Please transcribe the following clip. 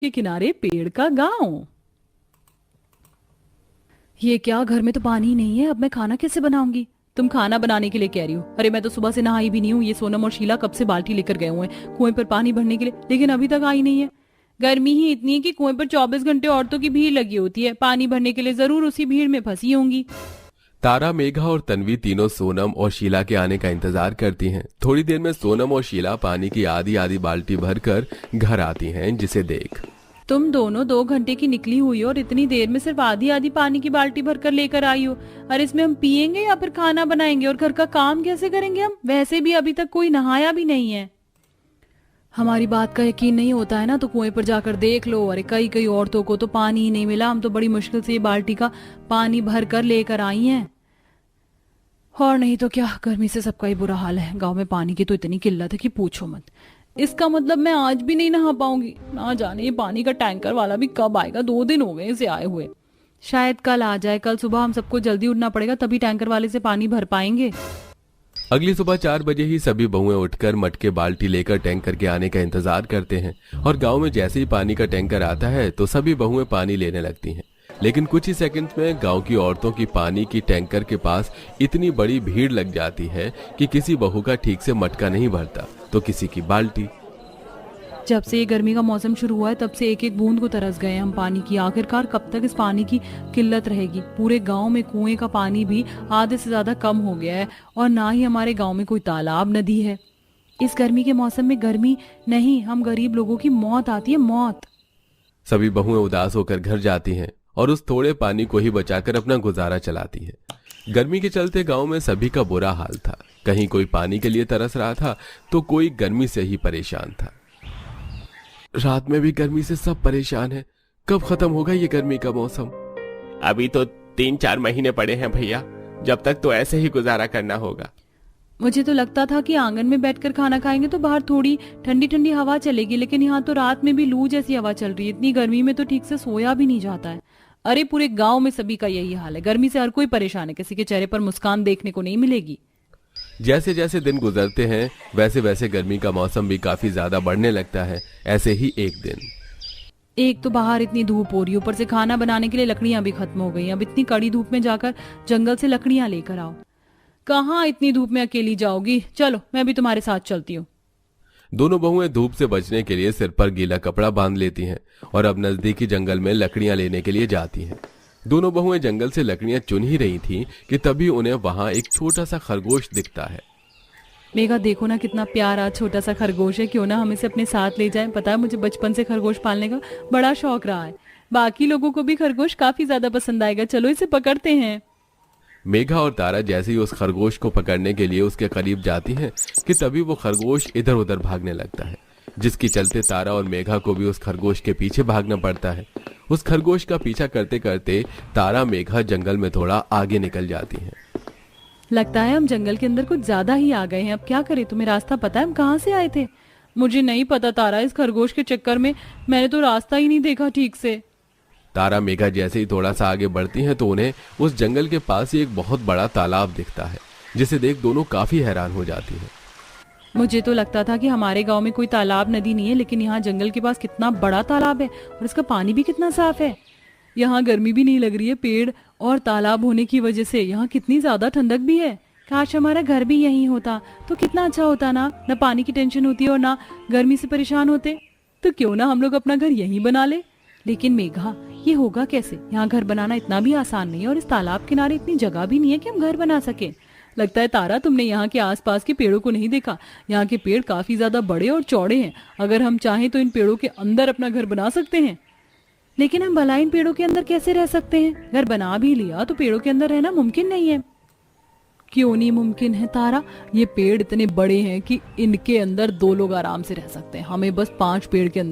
के किनारे पेड़ का गांव। ये क्या, घर में तो पानी ही नहीं है, अब मैं खाना कैसे बनाऊंगी? तुम खाना बनाने के लिए कह रही हो? अरे मैं तो सुबह से नहाई भी नहीं हूँ। ये सोनम और शीला कब से बाल्टी लेकर गए हुए हैं कुएं पर पानी भरने के लिए, लेकिन अभी तक आई नहीं है। गर्मी ही इतनी है कि कुएं पर 24 घंटे औरतों की भीड़ लगी होती है, पानी भरने के लिए जरूर उसी भीड़ में फंसी होंगी। तारा, मेघा और तन्वी तीनों सोनम और शीला के आने का इंतजार करती हैं। थोड़ी देर में सोनम और शीला पानी की आधी आधी बाल्टी भरकर घर आती हैं, जिसे देख तुम दोनों 2 घंटे की निकली हुई हो और इतनी देर में सिर्फ आधी आधी पानी की बाल्टी भरकर लेकर आई हो। और इसमें हम पियेंगे या फिर खाना बनाएंगे और घर का काम कैसे करेंगे हम? वैसे भी अभी तक कोई नहाया भी नहीं है। हमारी बात का यकीन नहीं होता है ना, तो कुएं पर जाकर देख लो। अरे कई कई औरतों को तो पानी ही नहीं मिला, हम तो बड़ी मुश्किल से ये बाल्टी का पानी भर कर लेकर आई हैं। और नहीं तो क्या, गर्मी से सबका ही बुरा हाल है। गांव में पानी की तो इतनी किल्लत है कि पूछो मत। इसका मतलब मैं आज भी नहीं नहा पाऊंगी। ना जाने ये पानी का टैंकर वाला भी कब आएगा, 2 दिन हो गए इसे आए हुए। शायद कल आ जाए। कल सुबह हम सबको जल्दी उठना पड़ेगा, तभी टैंकर वाले से पानी भर पाएंगे। अगली सुबह 4 बजे ही सभी बहुएं उठकर मटके बाल्टी लेकर टैंकर के आने का इंतजार करते हैं। और गांव में जैसे ही पानी का टैंकर आता है तो सभी बहुएं पानी लेने लगती हैं। लेकिन कुछ ही सेकंड्स में गांव की औरतों की पानी की टैंकर के पास इतनी बड़ी भीड़ लग जाती है कि किसी बहू का ठीक से मटका नहीं भरता तो किसी की बाल्टी। जब से ये गर्मी का मौसम शुरू हुआ है तब से एक एक बूंद को तरस गए हम पानी की। आखिरकार कब तक इस पानी की किल्लत रहेगी? पूरे गांव में कुएं का पानी भी आधे से ज्यादा कम हो गया है और ना ही हमारे गांव में कोई तालाब नदी है। इस गर्मी के मौसम में गर्मी नहीं, हम गरीब लोगों की मौत आती है, मौत। सभी बहुएं उदास होकर घर जाती हैं और उस थोड़े पानी को ही बचाकर अपना गुजारा चलाती हैं। गर्मी के चलते गांव में सभी का बुरा हाल था। कहीं कोई पानी के लिए तरस रहा था तो कोई गर्मी से ही परेशान था। रात में भी गर्मी से सब परेशान है। कब खत्म होगा ये गर्मी का मौसम? अभी तो 3-4 महीने पड़े हैं भैया, जब तक तो ऐसे ही गुजारा करना होगा। मुझे तो लगता था कि आंगन में बैठकर खाना खाएंगे तो बाहर थोड़ी ठंडी ठंडी हवा चलेगी, लेकिन यहाँ तो रात में भी लू जैसी हवा चल रही है। इतनी गर्मी में तो ठीक से सोया भी नहीं जाता है। अरे पूरे गांव में सभी का यही हाल है। गर्मी से हर कोई परेशान है, किसी के चेहरे पर मुस्कान देखने को नहीं मिलेगी। जैसे जैसे दिन गुजरते हैं वैसे वैसे गर्मी का मौसम भी काफी ज्यादा बढ़ने लगता है। ऐसे ही एक दिन, एक तो बाहर इतनी धूप हो रही, ऊपर से खाना बनाने के लिए लकड़ियां भी खत्म हो गई। अब इतनी कड़ी धूप में जाकर जंगल से लकड़ियां लेकर आओ। कहाँ इतनी धूप में अकेली जाओगी? चलो मैं भी तुम्हारे साथ चलती हूँ। दोनों बहुएं धूप से बचने के लिए सिर पर गीला कपड़ा बांध लेती हैं और अब नजदीकी जंगल में लकड़ियां लेने के लिए जाती हैं। दोनों बहुएं जंगल से लकड़ियां चुन ही रही थीं कि तभी उन्हें वहां एक छोटा सा खरगोश दिखता है। मेघा देखो ना, कितना प्यारा छोटा सा खरगोश है। क्यों ना हम इसे अपने साथ ले जाएं? पता है मुझे बचपन से खरगोश पालने का बड़ा शौक रहा है। बाकी लोगों को भी खरगोश काफी ज्यादा पसंद आएगा। चलो इसे पकड़ते हैं। मेघा और तारा जैसे ही उस खरगोश को पकड़ने के लिए उसके करीब जाती हैं कि तभी वो खरगोश इधर उधर भागने लगता है, जिसके चलते तारा और मेघा को भी उस खरगोश के पीछे भागना पड़ता है। उस खरगोश का पीछा करते करते तारा मेघा जंगल में थोड़ा आगे निकल जाती हैं। लगता है हम जंगल के अंदर कुछ ज्यादा ही आ गए हैं। अब क्या करें? तुम्हें रास्ता पता है हम कहाँ से आए थे? मुझे नहीं पता तारा, इस खरगोश के चक्कर में मैंने तो रास्ता ही नहीं देखा ठीक से। तारा मेघा जैसे ही थोड़ा सा आगे बढ़ती हैं तो उन्हें उस जंगल के पास ही एक बहुत बड़ा तालाब दिखता है, जिसे देख दोनों काफी हैरान हो जाती हैं। मुझे तो लगता था कि हमारे गांव में कोई तालाब नदी नहीं है, लेकिन यहाँ जंगल के पास कितना बड़ा तालाब है और इसका पानी भी कितना साफ है। यहाँ गर्मी भी नहीं लग रही है। पेड़ और तालाब होने की वजह से यहाँ कितनी ज्यादा ठंडक भी है। काश हमारा घर भी यहीं होता तो कितना अच्छा होता ना। न पानी की टेंशन होती और ना गर्मी से परेशान होते। तो क्यों ना हम लोग अपना घर यहीं बना ले। लेकिन मेघा, ये होगा कैसे? यहाँ घर बनाना इतना भी आसान नहीं है और इस तालाब किनारे इतनी जगह भी नहीं है कि हम घर बना सके। लगता है तारा तुमने यहाँ के आसपास के पेड़ों को नहीं देखा। यहाँ के पेड़ काफी ज्यादा बड़े और चौड़े हैं। अगर हम चाहें तो इन पेड़ों के अंदर अपना घर बना सकते हैं। लेकिन हम भला इन पेड़ों के अंदर कैसे रह सकते हैं? घर बना भी लिया तो पेड़ों के अंदर रहना मुमकिन नहीं है। क्यों नहीं मुमकिन है तारा? ये पेड़ इतने बड़े हैं कि इनके अंदर 2 लोग आराम से रह सकते हैं। हमें बस 5 पेड़ के अंदर